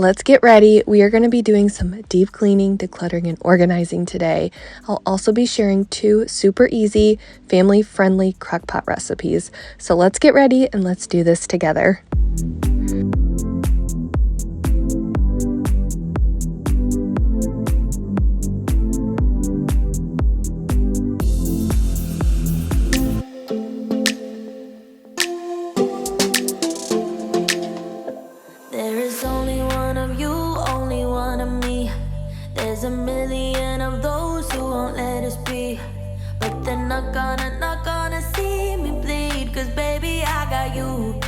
let's get ready. We are going to be doing some deep cleaning, decluttering, and organizing today. I'll also be sharing 2 super easy, family-friendly crockpot recipes. So let's get ready and let's do this together. A million of those who won't let us be, but they're not gonna see me bleed, 'cause baby I got you.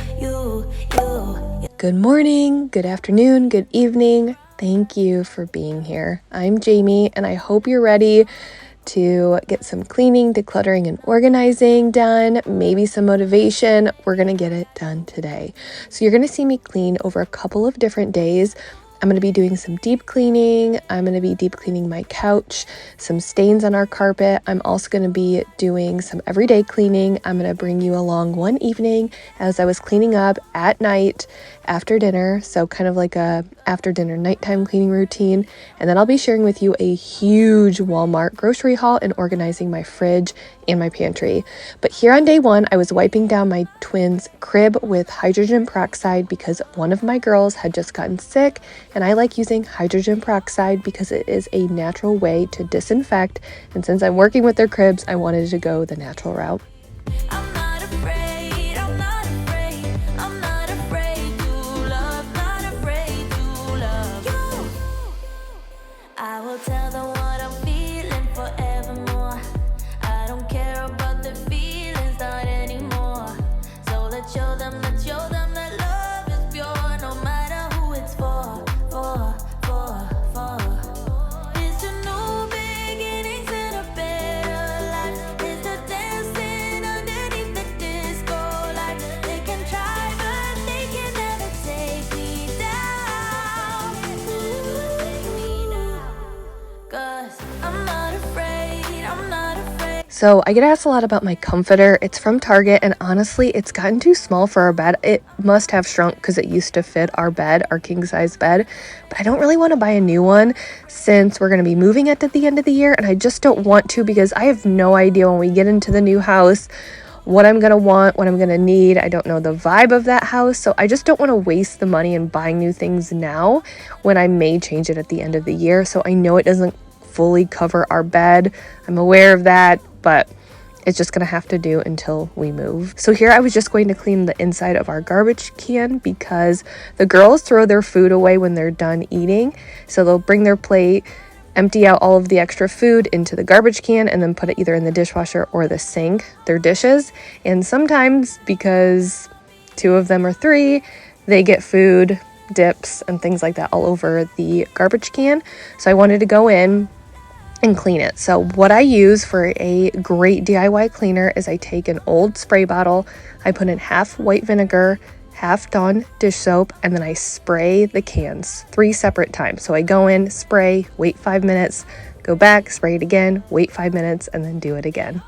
Good morning, good afternoon, good evening. Thank you for being here. I'm Jamie and I hope you're ready to get some cleaning, decluttering, and organizing done, maybe some motivation. We're gonna get it done today. So you're gonna see me clean over a couple of different days. I'm going to be doing some deep cleaning. I'm going to be deep cleaning my couch, some stains on our carpet. I'm also going to be doing some everyday cleaning. I'm going to bring you along one evening as I was cleaning up at night after dinner. So kind of like a after dinner nighttime cleaning routine. And then I'll be sharing with you a huge Walmart grocery haul and organizing my fridge and my pantry. But here on day 1, I was wiping down my twins' crib with hydrogen peroxide because one of my girls had just gotten sick, and I like using hydrogen peroxide because it is a natural way to disinfect, and since I'm working with their cribs, I wanted to go the natural route. I'm not afraid to love, not afraid to love you. I will tell them what I'm feeling forevermore. I don't care about the feelings, not anymore. So let's show them that love is pure, no matter who it's for. It's a new beginnings and a better life. It's the dancing underneath the disco light. They can try, but they can never take me down. 'Cause I'm not afraid. So I get asked a lot about my comforter. It's from Target, and honestly, it's gotten too small for our bed. It must have shrunk because it used to fit our bed, our king-size bed. But I don't really want to buy a new one since we're going to be moving it at the end of the year, and I just don't want to because I have no idea when we get into the new house what I'm going to want, what I'm going to need. I don't know the vibe of that house, so I just don't want to waste the money in buying new things now when I may change it at the end of the year. So I know it doesn't fully cover our bed. I'm aware of that, but it's just gonna have to do until we move. So here I was just going to clean the inside of our garbage can because the girls throw their food away when they're done eating. So they'll bring their plate, empty out all of the extra food into the garbage can, and then put it either in the dishwasher or the sink, their dishes. And sometimes, because 2 of them or 3, they get food, dips, and things like that all over the garbage can. So I wanted to go in and clean it. So what I use for a great DIY cleaner is I take an old spray bottle, I put in half white vinegar, half Dawn dish soap, and then I spray the cans 3 separate times. So I go in, spray, wait 5 minutes, go back, spray it again, wait 5 minutes, and then do it again.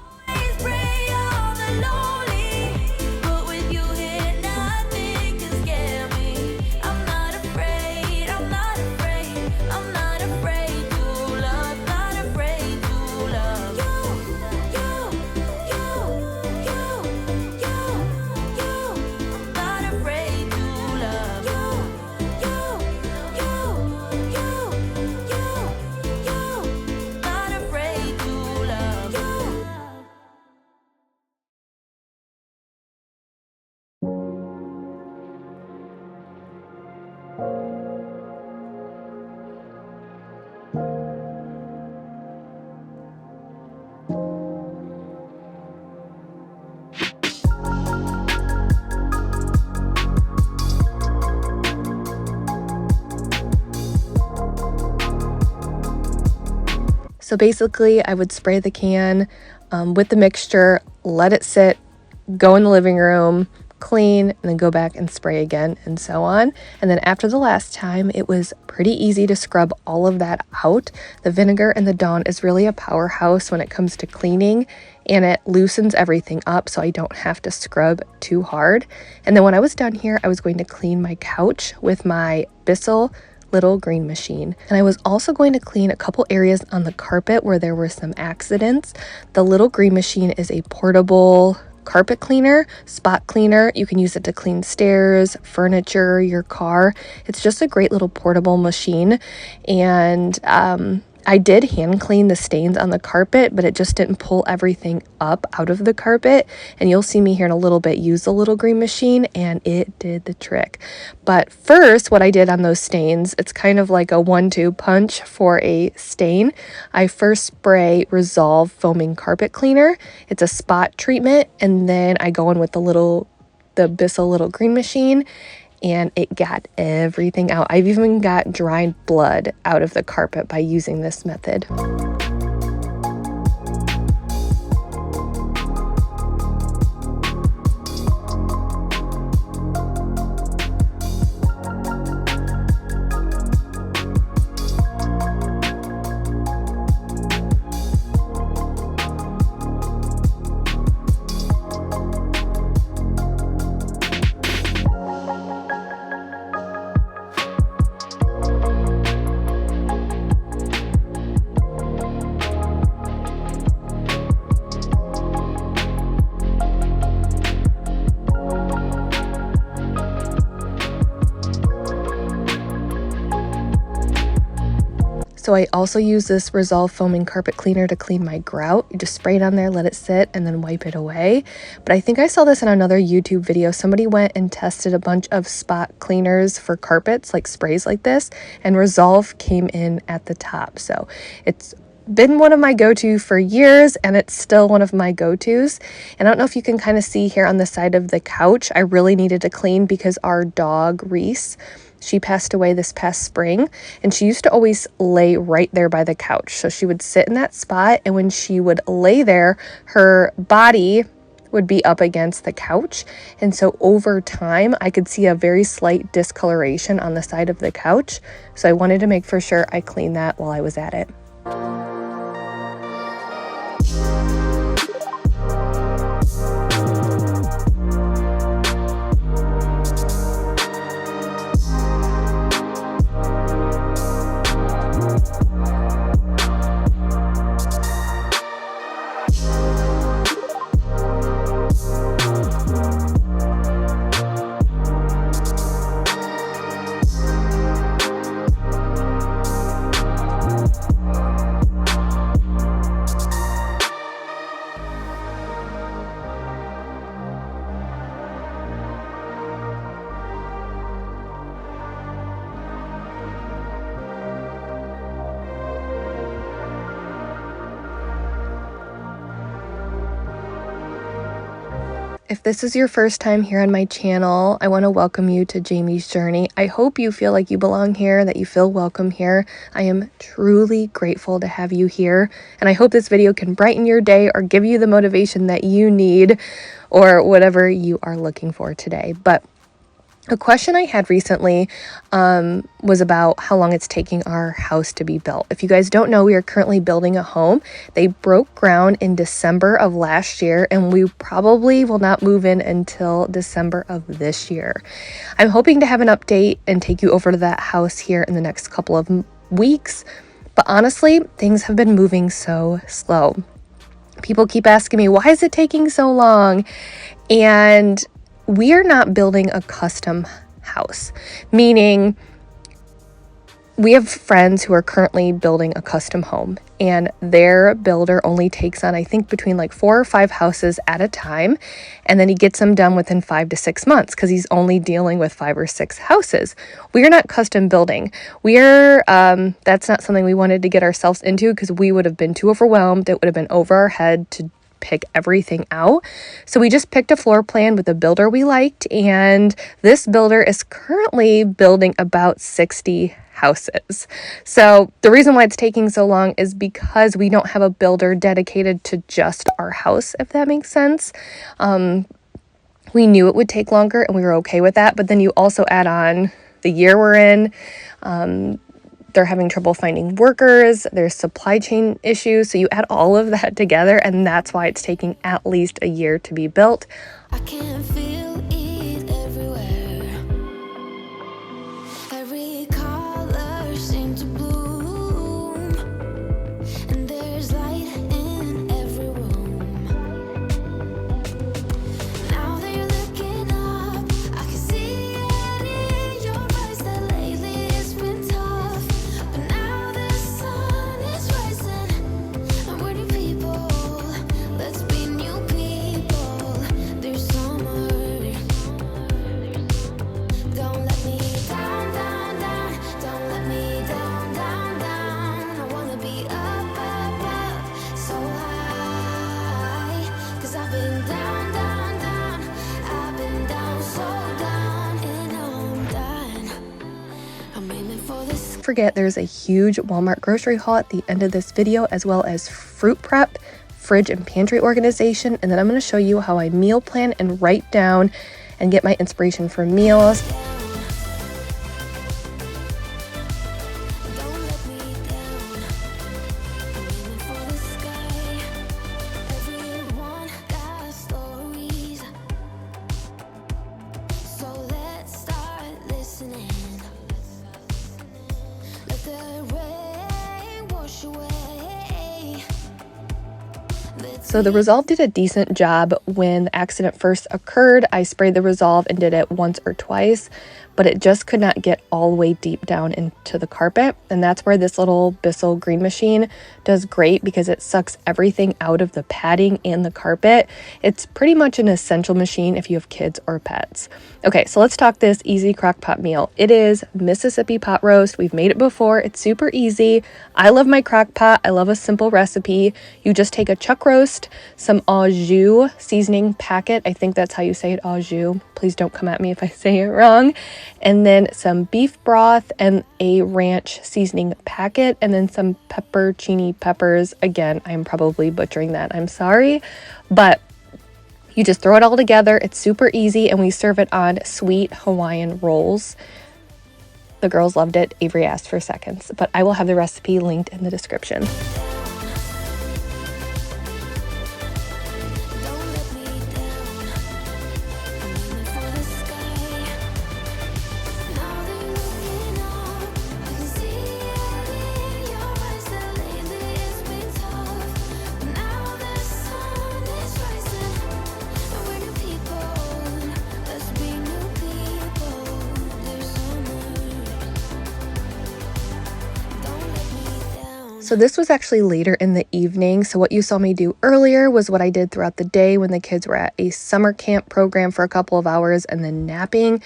So basically, I would spray the can with the mixture, let it sit, go in the living room, clean, and then go back and spray again, and so on. And then after the last time, it was pretty easy to scrub all of that out. The vinegar and the Dawn is really a powerhouse when it comes to cleaning, and it loosens everything up so I don't have to scrub too hard. And then when I was done here, I was going to clean my couch with my Bissell little green machine. And I was also going to clean a couple areas on the carpet where there were some accidents. The little green machine is a portable carpet cleaner, spot cleaner. You can use it to clean stairs, furniture, your car. It's just a great little portable machine. And I did hand clean the stains on the carpet, but it just didn't pull everything up out of the carpet. And you'll see me here in a little bit use the little green machine, and it did the trick. But first, what I did on those stains, it's kind of like a 1-2 punch for a stain. I first spray Resolve foaming carpet cleaner. It's a spot treatment, and then I go in with the Bissell little green machine, and it got everything out. I've even got dried blood out of the carpet by using this method. So I also use this Resolve foaming carpet cleaner to clean my grout. You just spray it on there, let it sit, and then wipe it away. But I think I saw this in another YouTube video. Somebody went and tested a bunch of spot cleaners for carpets, like sprays like this, and Resolve came in at the top. So it's been one of my go-to for years, and it's still one of my go-tos. And I don't know if you can kind of see here on the side of the couch, I really needed to clean because our dog Reese, she passed away this past spring, and she used to always lay right there by the couch. So she would sit in that spot, and when she would lay there, her body would be up against the couch. And so over time, I could see a very slight discoloration on the side of the couch. So I wanted to make for sure I cleaned that while I was at it. If this is your first time here on my channel, I want to welcome you to Jamie's Journey. I hope you feel like you belong here, that you feel welcome here. I am truly grateful to have you here, and I hope this video can brighten your day or give you the motivation that you need or whatever you are looking for today. But a question I had recently was about how long it's taking our house to be built. If you guys don't know, we are currently building a home. They broke ground in December of last year, and we probably will not move in until December of this year. I'm hoping to have an update and take you over to that house here in the next couple of weeks. But honestly, things have been moving so slow. People keep asking me, why is it taking so long? And we are not building a custom house, meaning we have friends who are currently building a custom home, and their builder only takes on, I think, between like 4 or 5 houses at a time, and then he gets them done within 5 to 6 months because he's only dealing with 5 or 6 houses. We are not custom building. That's not something we wanted to get ourselves into because we would have been too overwhelmed. It would have been over our head to pick everything out. So we just picked a floor plan with a builder we liked, and this builder is currently building about 60 houses. So the reason why it's taking so long is because we don't have a builder dedicated to just our house, if that makes sense. We knew it would take longer, and we were okay with that, but then you also add on the year we're in. They're having trouble finding workers. There's supply chain issues. So you add all of that together, and that's why it's taking at least a year to be built. I can feel it everywhere. Every color forget, there's a huge Walmart grocery haul at the end of this video, as well as fruit prep, fridge and pantry organization, and then I'm going to show you how I meal plan and write down and get my inspiration for meals. So the Resolve did a decent job when the accident first occurred. I sprayed the Resolve and did it once or twice, but it just could not get all the way deep down into the carpet. And that's where this little Bissell green machine does great, because it sucks everything out of the padding and the carpet. It's pretty much an essential machine if you have kids or pets. Okay, so let's talk this easy crock pot meal. It is Mississippi pot roast. We've made it before. It's super easy. I love my crock pot. I love a simple recipe. You just take a chuck roast, some au jus seasoning packet. I think that's how you say it, au jus. Please don't come at me if I say it wrong. And then some beef broth and a ranch seasoning packet, and then some peppercini peppers. Again, I'm probably butchering that. I'm sorry, but you just throw it all together. It's super easy, and we serve it on sweet Hawaiian rolls. The girls loved it. Avery asked for seconds, but I will have the recipe linked in the description. So this was actually later in the evening. So what you saw me do earlier was what I did throughout the day when the kids were at a summer camp program for a couple of hours and then napping.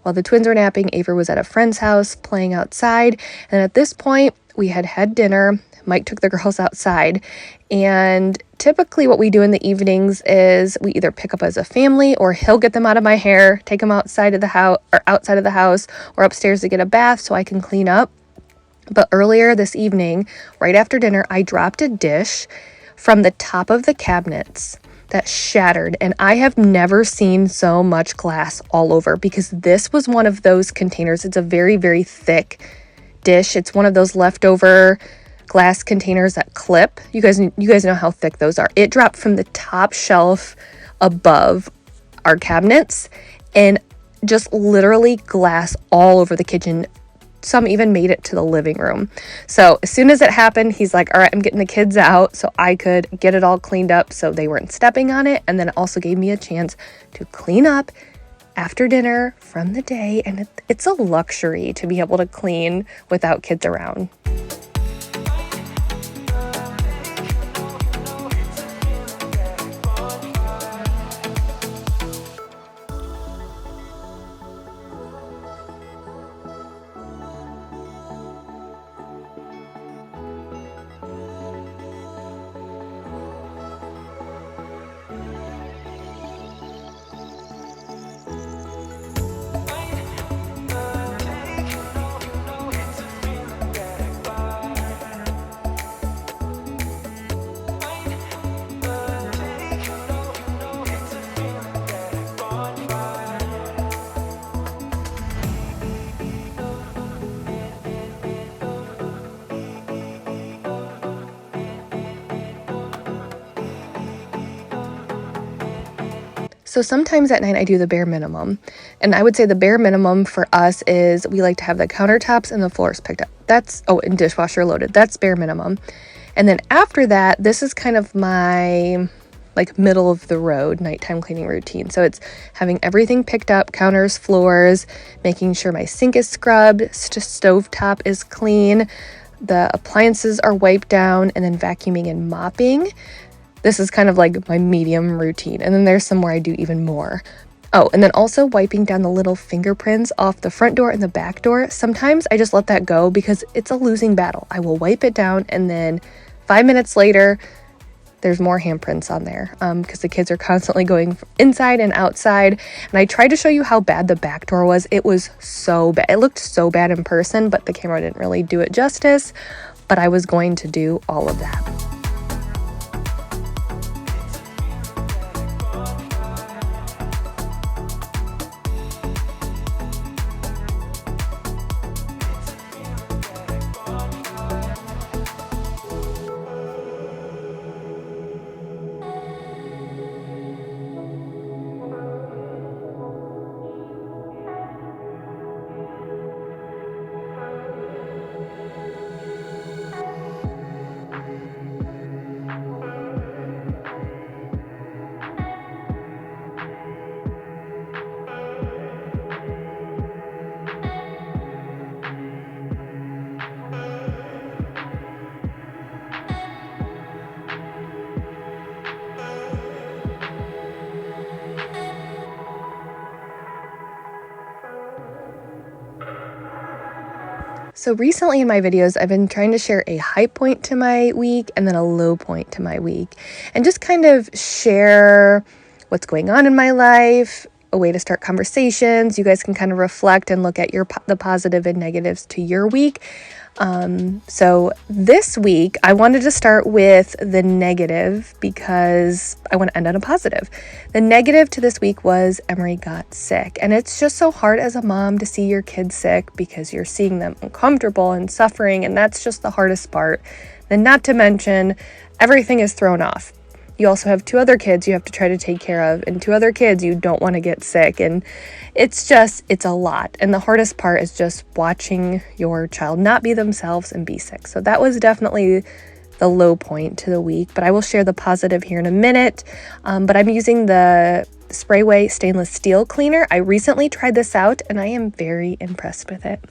While the twins were napping, Avery was at a friend's house playing outside. And at this point, we had had dinner. Mike took the girls outside. And typically what we do in the evenings is we either pick up as a family, or he'll get them out of my hair, take them outside of the house or upstairs to get a bath so I can clean up. But earlier this evening, right after dinner, I dropped a dish from the top of the cabinets that shattered. And I have never seen so much glass all over, because this was one of those containers. It's a very, very thick dish. It's one of those leftover glass containers that clip. You guys know how thick those are. It dropped from the top shelf above our cabinets, and just literally glass all over the kitchen. Some even made it to the living room. So as soon as it happened, he's like, all right, I'm getting the kids out so I could get it all cleaned up so they weren't stepping on it. And then it also gave me a chance to clean up after dinner from the day. And it's a luxury to be able to clean without kids around. So sometimes at night I do the bare minimum. And I would say the bare minimum for us is we like to have the countertops and the floors picked up. And dishwasher loaded. That's bare minimum. And then after that, this is kind of my middle of the road nighttime cleaning routine. So it's having everything picked up, counters, floors, making sure my sink is scrubbed, stovetop is clean, the appliances are wiped down, and then vacuuming and mopping. This is kind of like my medium routine. And then there's some where I do even more. Oh, and then also wiping down the little fingerprints off the front door and the back door. Sometimes I just let that go because it's a losing battle. I will wipe it down, and then 5 minutes later, there's more handprints on there because the kids are constantly going inside and outside. And I tried to show you how bad the back door was. It was so bad. It looked so bad in person, but the camera didn't really do it justice. But I was going to do all of that. So recently in my videos, I've been trying to share a high point to my week and then a low point to my week, and just kind of share what's going on in my life, a way to start conversations. You guys can kind of reflect and look at the positive and negatives to your week. So this week I wanted to start with the negative because I want to end on a positive. The negative to this week was Emery got sick, and it's just so hard as a mom to see your kids sick because you're seeing them uncomfortable and suffering, and that's just the hardest part. Then not to mention everything is thrown off. You also have 2 other kids you have to try to take care of, and 2 other kids you don't want to get sick. And it's a lot. And the hardest part is just watching your child not be themselves and be sick. So that was definitely the low point to the week. But I will share the positive here in a minute. But I'm using the Sprayway stainless steel cleaner. I recently tried this out and I am very impressed with it.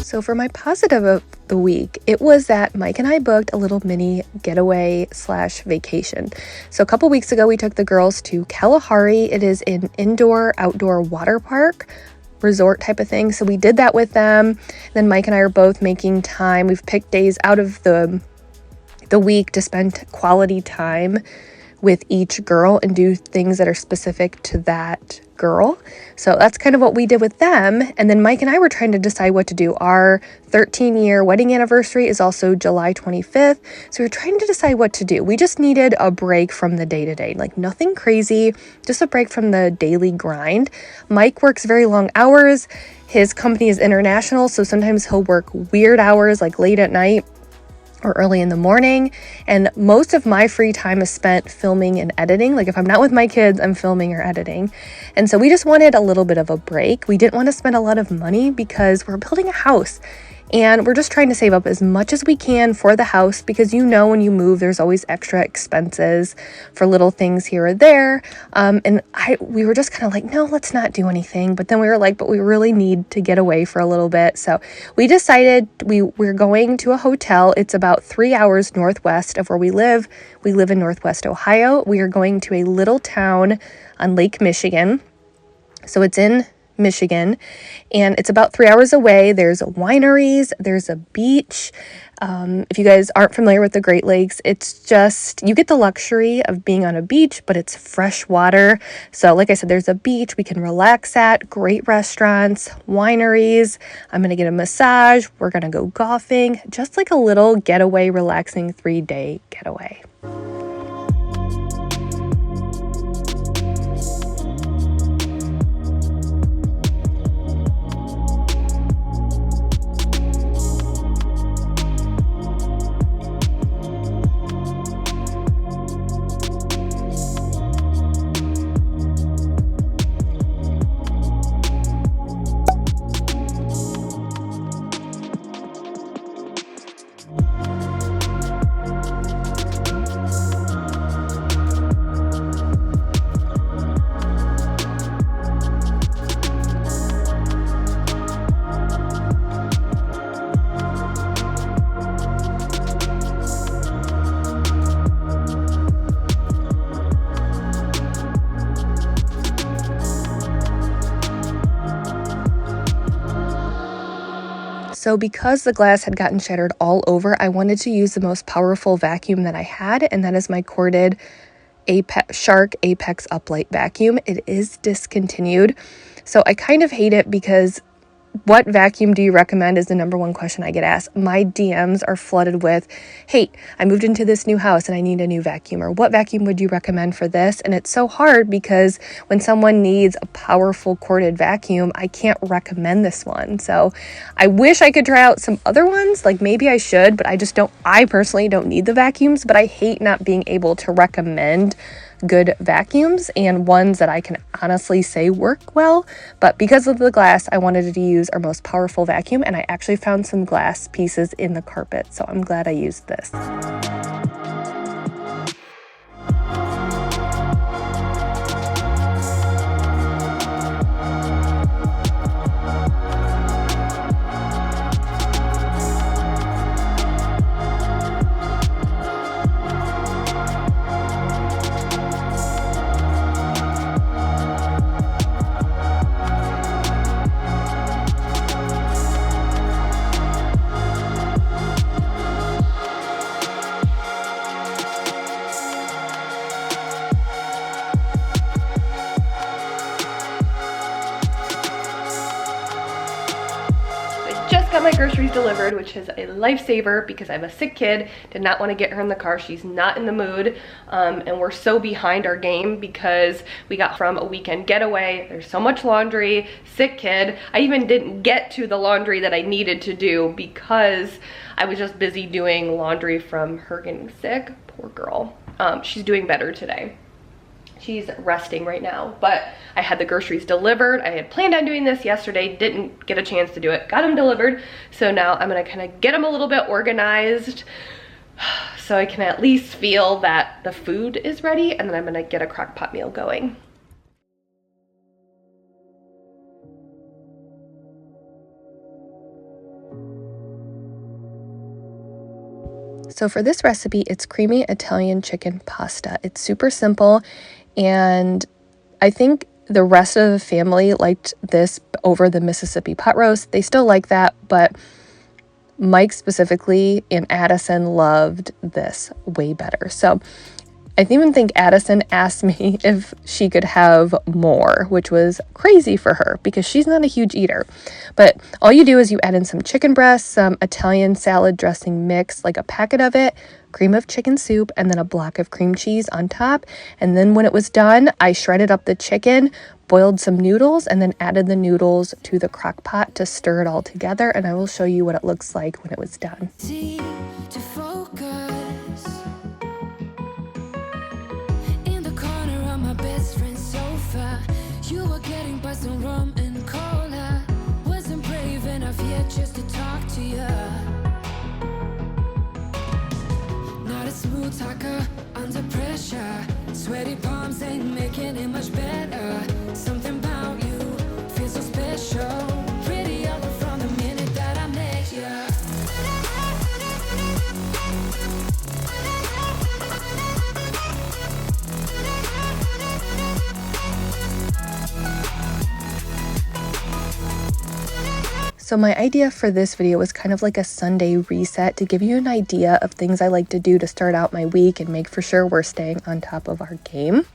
So for my positive of the week, it was that Mike and I booked a little mini getaway / vacation. So a couple weeks ago, we took the girls to Kalahari. It is an indoor-outdoor water park resort type of thing. So we did that with them. Then Mike and I are both making time. We've picked days out of the week to spend quality time with each girl and do things that are specific to that girl. So that's kind of what we did with them. And then Mike and I were trying to decide what to do. Our 13-year wedding anniversary is also July 25th. So we were trying to decide what to do. We just needed a break from the day-to-day, like nothing crazy, just a break from the daily grind. Mike works very long hours. His company is international, so sometimes he'll work weird hours, like late at night or early in the morning. And most of my free time is spent filming and editing. Like if I'm not with my kids, I'm filming or editing. And so we just wanted a little bit of a break. We didn't want to spend a lot of money because we're building a house. And we're just trying to save up as much as we can for the house because when you move, there's always extra expenses for little things here or there. We were just kind of like, no, let's not do anything. But then we were like, but we really need to get away for a little bit. So we decided we're going to a hotel. It's about 3 hours northwest of where we live. We live in Northwest Ohio. We are going to a little town on Lake Michigan. So it's in Michigan, and it's about 3 hours away. There's wineries, there's a beach. If you guys aren't familiar with the Great Lakes, it's just, you get the luxury of being on a beach, but it's fresh water. So like I said, there's a beach we can relax at, great restaurants, wineries. I'm going to get a massage. We're going to go golfing, just like a little getaway, relaxing 3-day getaway. So because the glass had gotten shattered all over, I wanted to use the most powerful vacuum that I had, and that is my corded Shark Apex Uplight vacuum. It is discontinued, so I kind of hate it because what vacuum do you recommend is the number one question I get asked. My DMs are flooded with, hey, I moved into this new house and I need a new vacuum, or what vacuum would you recommend for this? And it's so hard because when someone needs a powerful corded vacuum, I can't recommend this one. So I wish I could try out some other ones, like maybe I should, but I personally don't need the vacuums, but I hate not being able to recommend good vacuums and ones that I can honestly say work well. But because of the glass, I wanted to use our most powerful vacuum, and I actually found some glass pieces in the carpet, so I'm glad I used this. Got my groceries delivered, which is a lifesaver because I have a sick kid. Did not want to get her in the car. She's not in the mood, and we're so behind our game because we got from a weekend getaway. There's so much laundry, sick kid. I even didn't get to the laundry that I needed to do because I was just busy doing laundry from her getting sick. Poor girl. She's doing better today. She's resting right now, but I had the groceries delivered. I had planned on doing this yesterday, didn't get a chance to do it. Got them delivered, so now I'm gonna kind of get them a little bit organized so I can at least feel that the food is ready, and then I'm gonna get a crock pot meal going. So for this recipe, it's creamy Italian chicken pasta. It's super simple, and I think the rest of the family liked this over the Mississippi pot roast. They still like that, but Mike specifically and Addison loved this way better. So I even think Addison asked me if she could have more, which was crazy for her because she's not a huge eater. But all you do is you add in some chicken breasts, some Italian salad dressing mix, like a packet of it, cream of chicken soup, and then a block of cream cheese on top. And then when it was done, I shredded up the chicken, boiled some noodles, and then added the noodles to the crock pot to stir it all together. And I will show you what it looks like when it was done. You were getting by some rum and cola. Wasn't brave enough yet just to talk to you. Not a smooth talker under pressure. Sweaty palms ain't making it much better. Something about you feels so special. Pretty other from the minute that I met you. So my idea for this video was kind of like a Sunday reset to give you an idea of things I like to do to start out my week and make for sure we're staying on top of our game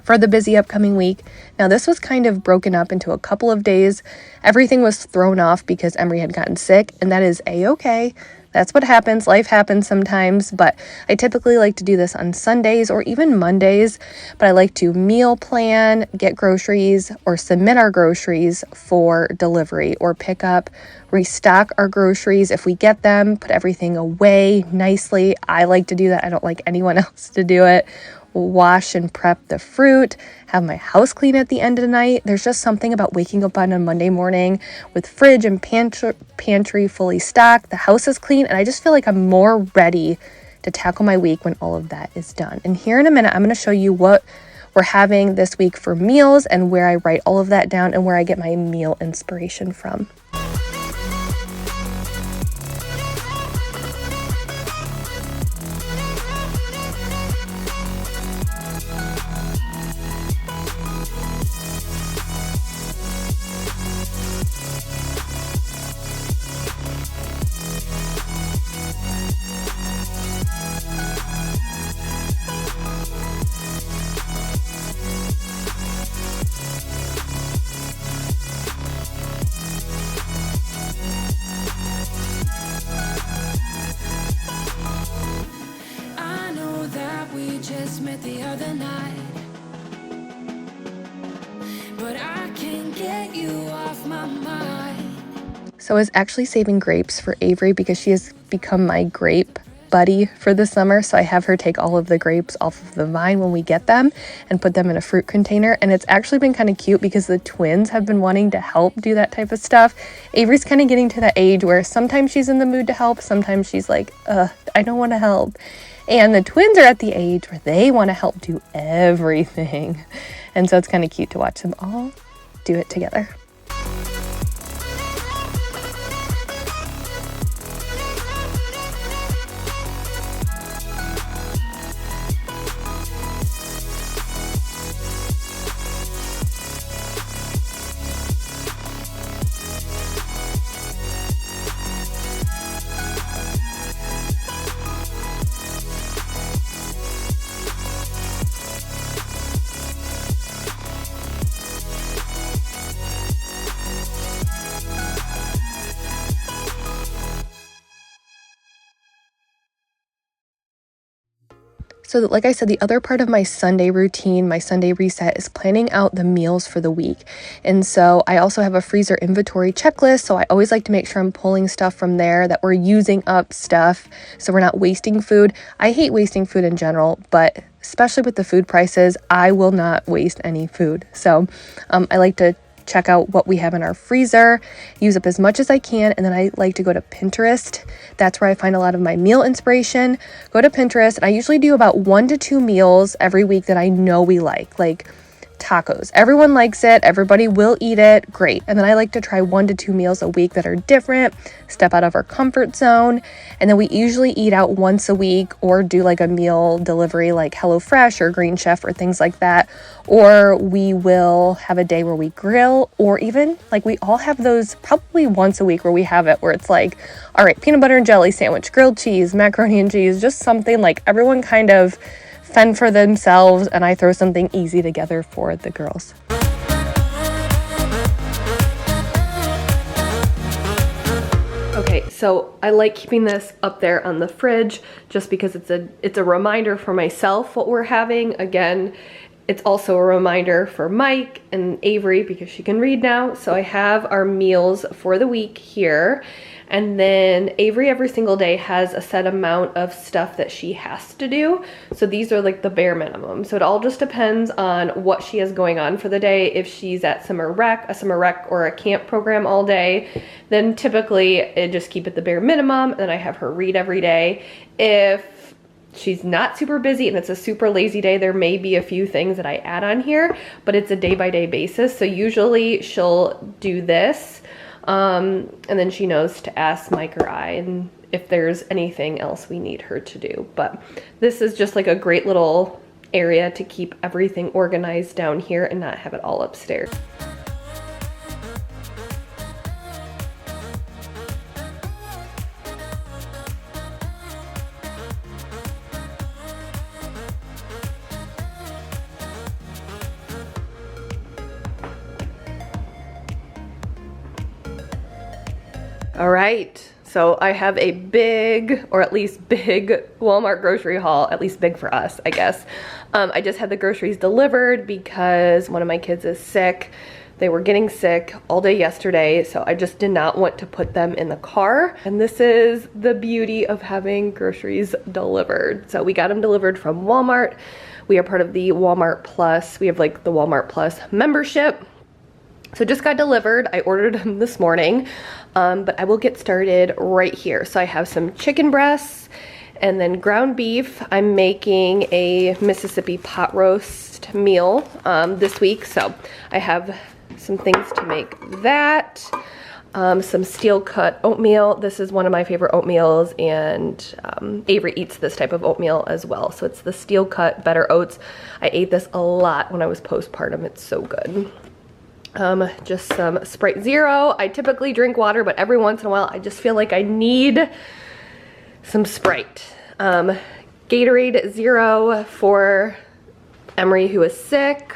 for the busy upcoming week. Now this was kind of broken up into a couple of days. Everything was thrown off because Emery had gotten sick, and that is a-okay. That's what happens. Life happens sometimes, but I typically like to do this on Sundays or even Mondays, but I like to meal plan, get groceries, or submit our groceries for delivery or pick up, restock our groceries if we get them, put everything away nicely. I like to do that. I don't like anyone else to do it. Wash and prep the fruit, have my house clean at the end of the night. There's just something about waking up on a Monday morning with fridge and pantry fully stocked, the house is clean, and I just feel like I'm more ready to tackle my week when all of that is done. And here in a minute, I'm going to show you what we're having this week for meals and where I write all of that down and where I get my meal inspiration from. just met the other night, but I can't get you off my mind. So I was actually saving grapes for Avery because she has become my grape buddy for the summer. So I have her take all of the grapes off of the vine when we get them and put them in a fruit container. And it's actually been kind of cute because the twins have been wanting to help do that type of stuff. Avery's kind of getting to that age where sometimes she's in the mood to help, sometimes she's like, I don't want to help. And the twins are at the age where they want to help do everything. And so it's kind of cute to watch them all do it together. So like I said, the other part of my Sunday routine, my Sunday reset, is planning out the meals for the week. And so I also have a freezer inventory checklist. So I always like to make sure I'm pulling stuff from there, that we're using up stuff so we're not wasting food. I hate wasting food in general, but especially with the food prices, I will not waste any food. So I like to check out what we have in our freezer, use up as much as I can, and then I like to go to Pinterest. That's where I find a lot of my meal inspiration. Go to Pinterest, and I usually do about 1 to 2 meals every week that I know we like tacos. Everyone likes it. Everybody will eat it. Great. And then I like to try 1 to 2 meals a week that are different, step out of our comfort zone. And then we usually eat out once a week or do like a meal delivery like HelloFresh or Green Chef or things like that. Or we will have a day where we grill, or even like we all have those probably once a week where we have it where it's like, all right, peanut butter and jelly sandwich, grilled cheese, macaroni and cheese, just something like everyone kind of fend for themselves, and I throw something easy together for the girls. Okay, so I like keeping this up there on the fridge just because it's a reminder for myself what we're having. Again, it's also a reminder for Mike and Avery because she can read now. So I have our meals for the week here. And then Avery every single day has a set amount of stuff that she has to do. So these are like the bare minimum. So it all just depends on what she has going on for the day. If she's at a summer rec or a camp program all day, then typically I just keep it the bare minimum. And then I have her read every day. If she's not super busy and it's a super lazy day, there may be a few things that I add on here, but it's a day-by-day basis. So usually she'll do this. And then she knows to ask Mike or I and if there's anything else we need her to do. But this is just like a great little area to keep everything organized down here and not have it all upstairs. All right, so I have a big, or at least big, Walmart grocery haul, at least big for us, I guess. I just had the groceries delivered because one of my kids is sick. They were getting sick all day yesterday, so I just did not want to put them in the car. And this is the beauty of having groceries delivered. So we got them delivered from Walmart. We are part of the Walmart Plus. We have like the Walmart Plus membership. So just got delivered. I ordered them this morning, but I will get started right here. So I have some chicken breasts and then ground beef. I'm making a Mississippi pot roast meal this week. So I have some things to make that. Some steel cut oatmeal. This is one of my favorite oatmeals, and Avery eats this type of oatmeal as well. So it's the steel cut better oats. I ate this a lot when I was postpartum. It's so good. Just some Sprite Zero. I typically drink water, but every once in a while I just feel like I need some Sprite. Gatorade Zero for Emery, who is sick.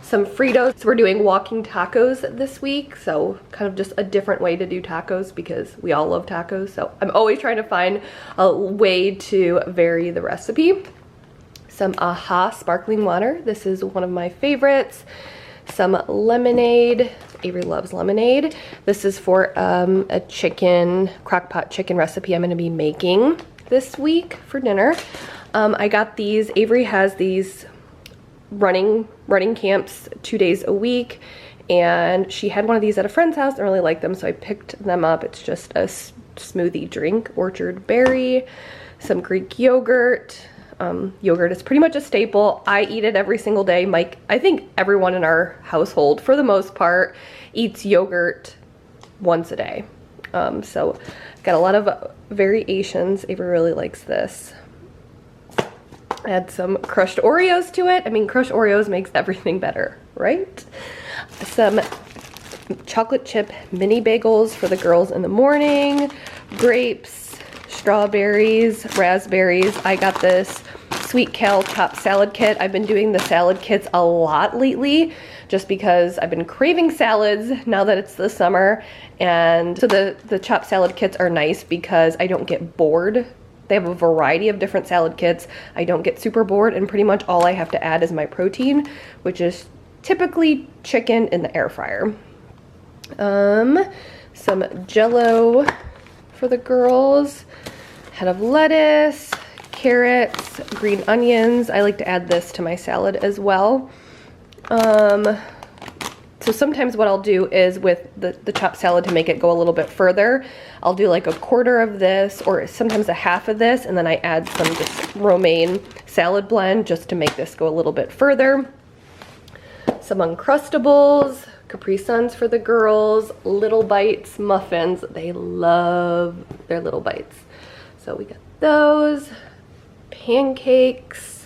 Some Fritos. We're doing walking tacos this week, so kind of just a different way to do tacos because we all love tacos. So I'm always trying to find a way to vary the recipe. Some AHA sparkling water. This is one of my favorites. Some lemonade. Avery loves lemonade. This is for a crock-pot chicken recipe I'm gonna be making this week for dinner. I got these. Avery has these running camps 2 days a week, and she had one of these at a friend's house and really liked them, so I picked them up. It's just a smoothie drink, orchard berry, some Greek yogurt. Yogurt is pretty much a staple. I eat it every single day. Mike, I think everyone in our household, for the most part, eats yogurt once a day. So got a lot of variations. Avery really likes this. Add some crushed Oreos to it. I mean, crushed Oreos makes everything better, right? Some chocolate chip mini bagels for the girls in the morning. Grapes, strawberries, raspberries. I got this sweet kale chopped salad kit. I've been doing the salad kits a lot lately just because I've been craving salads now that it's the summer. And so the chopped salad kits are nice because I don't get bored. They have a variety of different salad kits. I don't get super bored, and pretty much all I have to add is my protein, which is typically chicken in the air fryer. Some Jell-O for the girls. Head of lettuce, carrots, green onions. I like to add this to my salad as well. So sometimes what I'll do is with the chopped salad, to make it go a little bit further, I'll do like a quarter of this or sometimes a half of this, and then I add some just romaine salad blend just to make this go a little bit further. Some Uncrustables, Capri Suns for the girls, Little Bites muffins. They love their Little Bites. So we got those. Pancakes.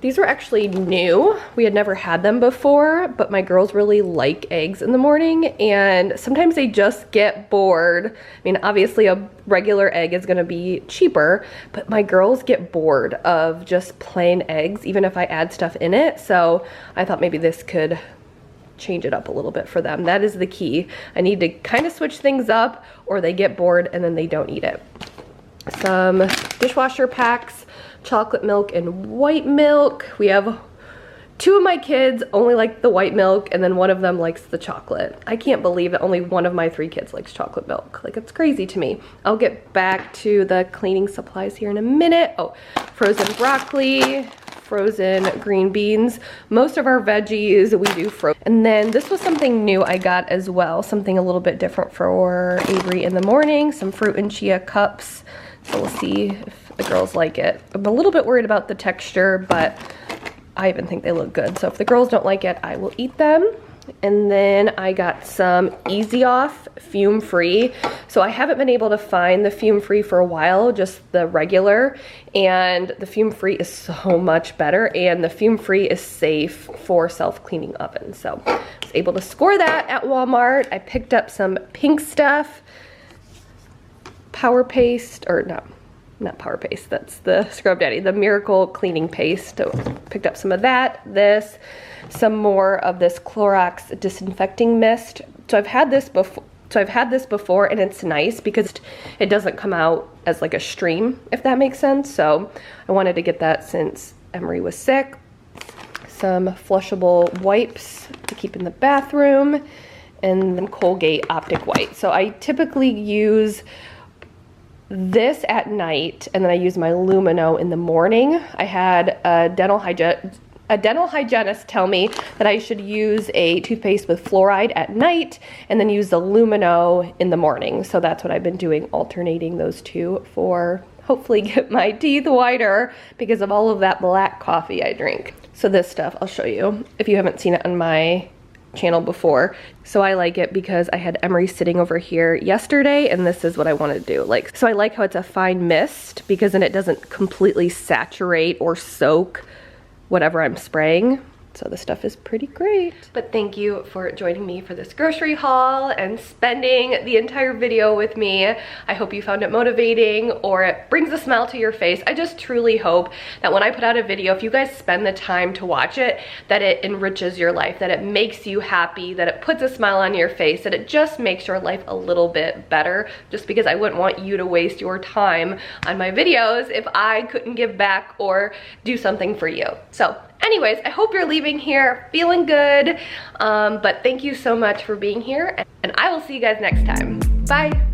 These were actually new. We had never had them before, but my girls really like eggs in the morning, and sometimes they just get bored. I mean, obviously a regular egg is gonna be cheaper, but my girls get bored of just plain eggs, even if I add stuff in it. So I thought maybe this could change it up a little bit for them. That is the key. I need to kind of switch things up, or they get bored and then they don't eat it. Some dishwasher packs, chocolate milk and white milk. We have 2 of my kids only like the white milk, and then one of them likes the chocolate. I can't believe that only one of my 3 kids likes chocolate milk. Like, it's crazy to me. I'll get back to the cleaning supplies here in a minute. Oh, frozen broccoli, frozen green beans. Most of our veggies we do frozen. And then this was something new I got as well, something a little bit different for Avery in the morning, some fruit and chia cups. So we'll see if the girls like it. I'm a little bit worried about the texture, but I even think they look good. So if the girls don't like it, I will eat them. And then I got some Easy Off Fume Free. So I haven't been able to find the Fume Free for a while, just the regular. And the Fume Free is so much better, and the Fume Free is safe for self-cleaning ovens. So I was able to score that at Walmart. I picked up some Pink Stuff, Power Paste, or not Power Paste, that's the Scrub Daddy, the Miracle Cleaning Paste. So picked up some of that, some more of this Clorox Disinfecting Mist. So I've had this before, and it's nice because it doesn't come out as like a stream, if that makes sense. So I wanted to get that since Emery was sick. Some flushable wipes to keep in the bathroom, and then Colgate Optic White. So I typically use this at night, and then I use my Lumino in the morning. I had a dental hygienist tell me that I should use a toothpaste with fluoride at night and then use the Lumino in the morning. So that's what I've been doing, alternating those two for hopefully get my teeth whiter because of all of that black coffee I drink. So this stuff, I'll show you if you haven't seen it on my channel before. So I like it because I had Emery sitting over here yesterday, and this is what I want to do. So I like how it's a fine mist because then it doesn't completely saturate or soak whatever I'm spraying. So the stuff is pretty great. But thank you for joining me for this grocery haul and spending the entire video with me. I hope you found it motivating or it brings a smile to your face. I just truly hope that when I put out a video, if you guys spend the time to watch it, that it enriches your life, that it makes you happy, that it puts a smile on your face, that it just makes your life a little bit better, just because I wouldn't want you to waste your time on my videos if I couldn't give back or do something for you. So anyways, I hope you're leaving here feeling good, but thank you so much for being here, and I will see you guys next time. Bye.